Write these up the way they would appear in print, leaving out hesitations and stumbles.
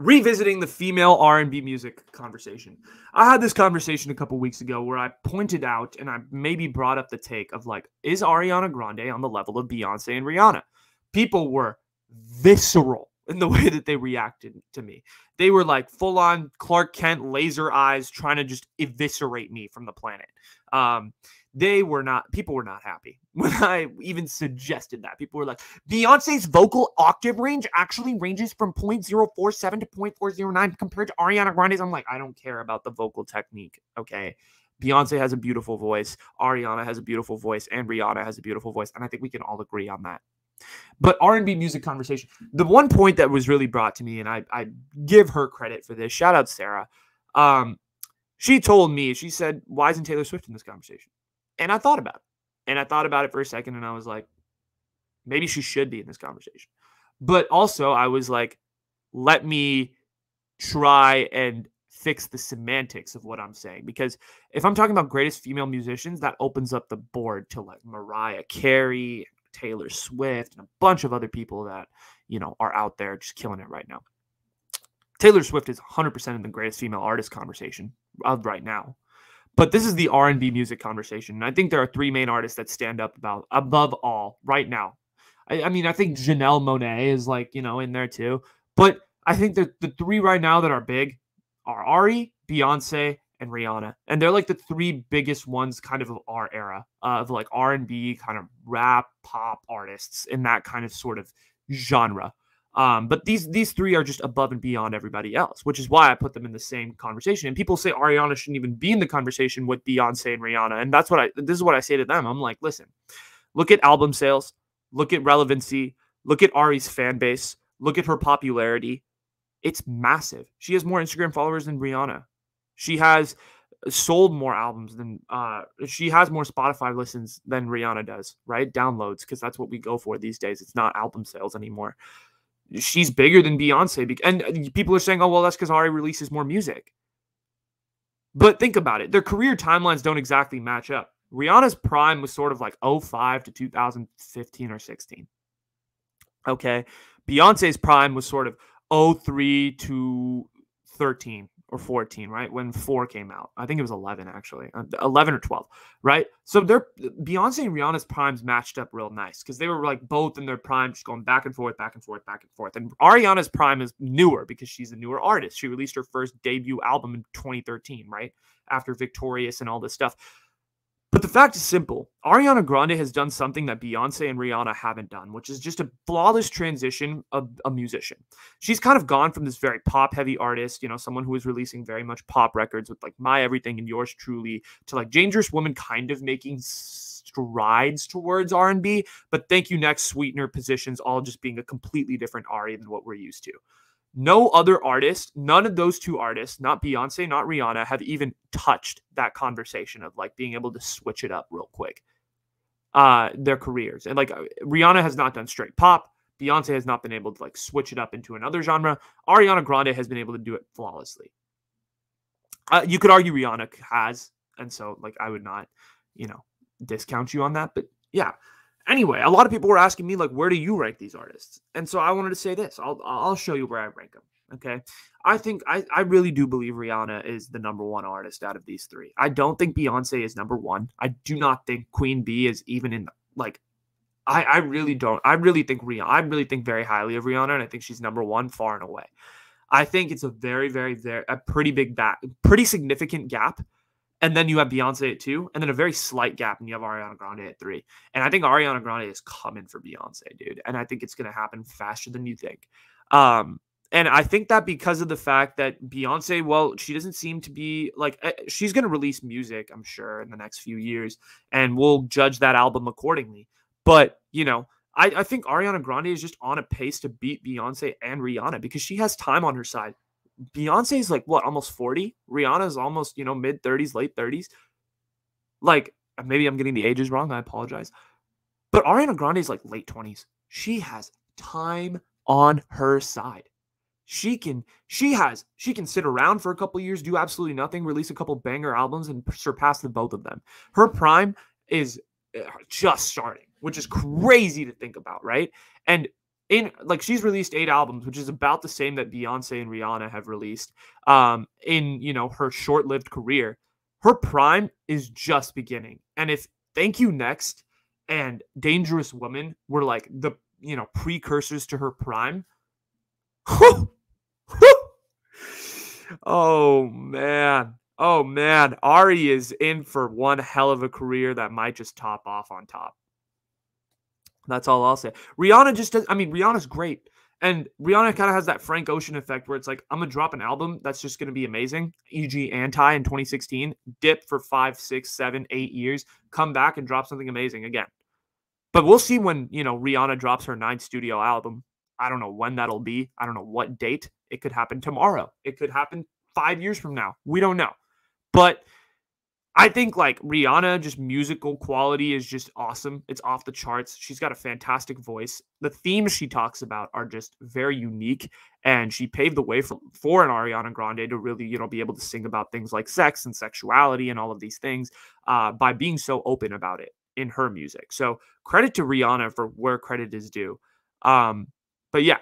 revisiting the female R&B music conversation. I had this conversation a couple weeks ago where I pointed out and I maybe brought up the take of like, is Ariana Grande on the level of Beyonce and Rihanna? People were visceral in the way that they reacted to me. They were like full on Clark Kent laser eyes trying to just eviscerate me from the planet. People were not happy when I even suggested that. People were like, Beyonce's vocal octave range actually ranges from 0.047 to 0.409 compared to Ariana Grande's. I'm like, I don't care about the vocal technique, okay? Beyonce has a beautiful voice, Ariana has a beautiful voice, and Rihanna has a beautiful voice, and I think we can all agree on that. But R&B music conversation, the one point that was really brought to me, and I give her credit for this, shout out Sarah, she told me, she said, why isn't Taylor Swift in this conversation? And I thought about it. And I thought about it for a second, and I was like, maybe she should be in this conversation. But also, I was like, let me try and fix the semantics of what I'm saying. Because if I'm talking about greatest female musicians, that opens up the board to like Mariah Carey, Taylor Swift, and a bunch of other people that, you know, are out there just killing it right now. Taylor Swift is 100% in the greatest female artist conversation of right now. But this is the R&B music conversation. And I think there are three main artists that stand up above all right now. I mean, I think Janelle Monáe is like, you know, in there too. But I think that the three right now that are big are Ari, Beyonce, and Rihanna. And they're like the three biggest ones kind of our era of like R&B kind of rap pop artists in that kind of sort of genre. But these three are just above and beyond everybody else, which is why I put them in the same conversation. And people say Ariana shouldn't even be in the conversation with Beyonce and Rihanna. And this is what I say to them. I'm like, listen, look at album sales, look at relevancy, look at Ari's fan base, look at her popularity. It's massive. She has more Instagram followers than Rihanna. She has sold more albums than she has more Spotify listens than Rihanna does, right? Downloads, because that's what we go for these days. It's not album sales anymore. She's bigger than Beyonce. And people are saying, oh, well, that's because Ari releases more music. But think about it. Their career timelines don't exactly match up. Rihanna's prime was sort of like 05 to 2015 or 16. Okay. Beyonce's prime was sort of 03 to 13 or 14, right? When 4 came out. I think it was 11, actually. 11 or 12, right? So Beyonce and Rihanna's primes matched up real nice because they were like both in their prime, just going back and forth, back and forth, back and forth. And Ariana's prime is newer because she's a newer artist. She released her first debut album in 2013, right? After Victorious and all this stuff. But the fact is simple. Ariana Grande has done something that Beyonce and Rihanna haven't done, which is just a flawless transition of a musician. She's kind of gone from this very pop-heavy artist, you know, someone who is releasing very much pop records with like My Everything and Yours Truly, to like Dangerous Woman kind of making strides towards R&B, but Thank You Next, Sweetener, Positions, all just being a completely different Ari than what we're used to. No other artist, none of those two artists, not Beyonce, not Rihanna, have even touched that conversation of like being able to switch it up real quick. Their careers. And like Rihanna has not done straight pop. Beyonce has not been able to like switch it up into another genre. Ariana Grande has been able to do it flawlessly. You could argue Rihanna has. And so like I would not, you know, discount you on that. But yeah. Anyway, a lot of people were asking me, like, where do you rank these artists? And so I wanted to say this. I'll show you where I rank them, okay? I think I really do believe Rihanna is the number one artist out of these three. I don't think Beyonce is number one. I do not think Queen Bee is even in, like, I really don't. I really think very highly of Rihanna, and I think she's number one far and away. I think it's a very, very, a pretty significant gap. And then you have Beyonce at 2, and then a very slight gap, and you have Ariana Grande at 3. And I think Ariana Grande is coming for Beyonce, dude. And I think it's going to happen faster than you think. And I think that because of the fact that Beyonce, well, she doesn't seem to be like, she's going to release music, I'm sure, in the next few years, and we'll judge that album accordingly. But, you know, I think Ariana Grande is just on a pace to beat Beyonce and Rihanna because she has time on her side. Beyonce is like what, almost 40? Rihanna is almost, you know, mid 30s, late 30s. Like, maybe I'm getting the ages wrong. I apologize. But Ariana Grande is like late 20s. She has time on her side. She can sit around for a couple years, do absolutely nothing, release a couple banger albums, and surpass the both of them. Her prime is just starting, which is crazy to think about, right? And she's released 8 albums, which is about the same that Beyonce and Rihanna have released in, her short-lived career. Her prime is just beginning. And if Thank You Next and Dangerous Woman were like the, precursors to her prime, oh man. Oh man, Ari is in for one hell of a career that might just top off on top. That's all I'll say. Rihanna just does. I mean, Rihanna's great. And Rihanna kind of has that Frank Ocean effect where it's like, I'm going to drop an album that's just going to be amazing. E.g. Anti in 2016, dip for 5, 6, 7, 8 years, come back and drop something amazing again. But we'll see when, Rihanna drops her 9th studio album. I don't know when that'll be. I don't know what date. It could happen tomorrow. It could happen 5 years from now. We don't know. But I think like Rihanna, just musical quality is just awesome. It's off the charts. She's got a fantastic voice. The themes she talks about are just very unique, and she paved the way for an Ariana Grande to really, be able to sing about things like sex and sexuality and all of these things by being so open about it in her music. So credit to Rihanna for where credit is due. But yeah,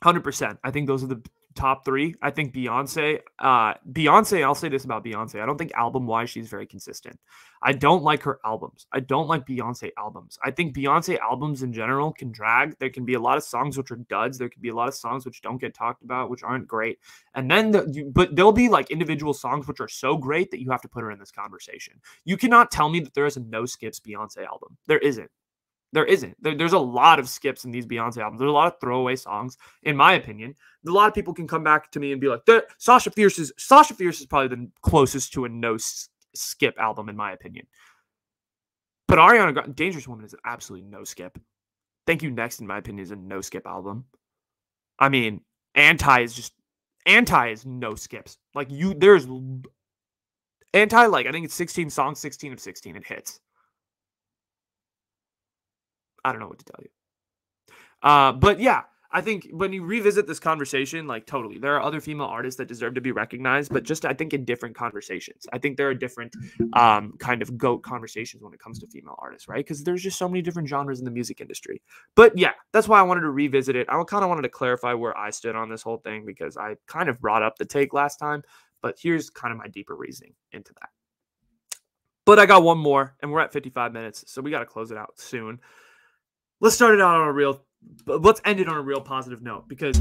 100%. I think those are the top 3. I think Beyonce, I'll say this about Beyonce. I don't think album-wise she's very consistent. I don't like her albums. I don't like Beyonce albums. I think Beyonce albums in general can drag. There can be a lot of songs which are duds. There can be a lot of songs which don't get talked about, which aren't great. And then, but there'll be like individual songs which are so great that you have to put her in this conversation. You cannot tell me that there is a no skips Beyonce album. There isn't. There isn't. There's a lot of skips in these Beyonce albums. There's a lot of throwaway songs, in my opinion. A lot of people can come back to me and be like, Sasha Fierce is probably the closest to a no skip album, in my opinion. But Ariana Grande, Dangerous Woman is an absolutely no skip. Thank You Next, in my opinion, is a no skip album. I mean, Anti is no skips. Like there's Anti, like I think it's 16 songs, 16 of 16, it hits. I don't know what to tell you. But yeah, I think when you revisit this conversation, like totally, there are other female artists that deserve to be recognized, but just I think in different conversations. I think there are different kind of GOAT conversations when it comes to female artists, right? Because there's just so many different genres in the music industry. But yeah, that's why I wanted to revisit it. I kind of wanted to clarify where I stood on this whole thing because I kind of brought up the take last time, but here's kind of my deeper reasoning into that. But I got one more, and we're at 55 minutes, so we got to close it out soon. Let's end it on a real positive note because